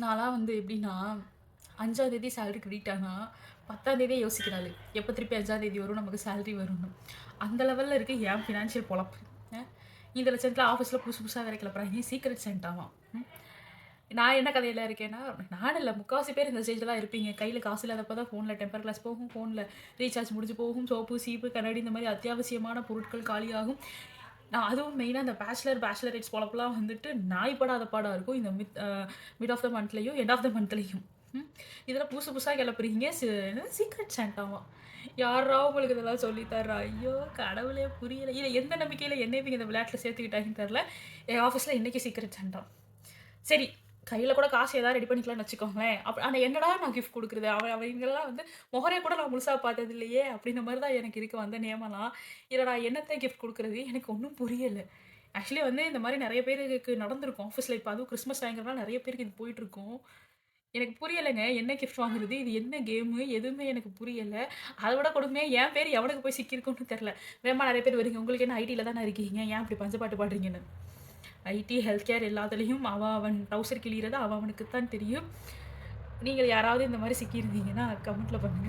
நான்லாம் வந்து எப்படின்னா, 5ஆம் தேதி சேலரி கிரெடிட் ஆனா, 10ஆம் தேதியே யோசிக்கிறாளு. எப்போ திருப்பி 5ஆம் தேதி வரும், நமக்கு சேலரி வரும்னு. அந்த லெவல்ல இருக்கு என் ஃபினான்ஷியல் பொழப்பு. அ இந்த லட்சத்தில ஆஃபீஸ்ல புதுசு புதுசா வேற கிளப்புறாய்ங்க. சீக்ரெட் சான்டாவாம். நான் என்ன கதையில இருக்கேன்னா, நானும் இல்ல முக்காவாசி பேர் இந்த ஸ்டேஜ்ல தான் இருப்பீங்க. கையில காசு இல்லாதப்ப தான் ஃபோன்ல டெம்பர் கிளாஸ் போகும், ஃபோன்ல ரீசார்ஜ் முடிஞ்சு போகும், சோப்பு, சீப்பு, கண்ணாடி இந்த மாரி அத்தியாவசியமான பொருட்கள் காலியாகும். நான் அதுவும் மெயினா இந்த பேச்சுலரேட்ஸ் பொழப்புலாம் வந்துட்டு நாய் படாத பாடா இருக்கும். இந்த மிட் ஆஃப் த மந்த்லயும், எண்ட் ஆஃப் த மந்த்லயும். இதில புதுசு புதுசா கிளப்புறீங்க. என்னது சீக்ரெட் சான்டாவாம். யார்ரா உங்களுக்கு இதெல்லாம் சொல்லி தர்றா? ஐயோ! கடவுளே புரியல. இத எந்த நம்பிக்கையில என்னைய இவங்க இந்த விளையாட்டுல சேர்த்துக்கிட்டாங்கன்னு தெரியல. என் ஆஃபீஸ்ல இன்னைக்கு சீக்ரெட் சான்டா. சரி, கையில கூட காசு ஏதாவது ரெடி பண்ணிக்கலாம்னு வச்சுக்கோங்களேன். ஆனா என்னடா நான் கிஃப்ட் குடுக்குறது? அவங்கலாம் வந்து முகரைய கூட நான் முழுசா பார்த்தது இல்லையே! அப்படின்ற மாரி தான் எனக்கு இருக்கு வந்த நேமலாம். இதில நான் என்னத்த கிஃப்ட் குடுக்குறது? எனக்கு ஒண்ணும் புரியல. ஆக்சுவலி வந்து இந்த மாரி நெறைய பேருக்கு நடந்திருக்கும் ஆஃபீஸ்ல. இப்ப அதுவும் கிறிஸ்மஸ் டைம்ங்கிறனால நெறைய பேருக்கு இது போயிட்டுருக்கும். எனக்கு புரியலங்க. என்ன கிஃப்ட் வாங்குறது? இது என்ன கேமு? எதுவுமே எனக்கு புரியல. அத விட கொடுமையா என் பேரு எவனுக்கு போய் சிக்கியிருக்குன்னு தெரியல. வேகமா நெறைய பேர் வரீங்க. உங்களுக்கு என்ன ஐடில தானே இருக்கீங்க. ஏன் இப்படி பஞ்சப்பாட்டு பாடுறீங்கன்னு. ஐடி, ஹெல்த் கேர் எல்லாத்துலேயும் அவன் ட்ரவுசர் கிழியிறது அவனுக்கு தான் தெரியும். நீங்கள் யாராவது இந்த மாதிரி சிக்கியிருந்தீங்கன்னா கமெண்ட்டில் பண்ணுங்கள்.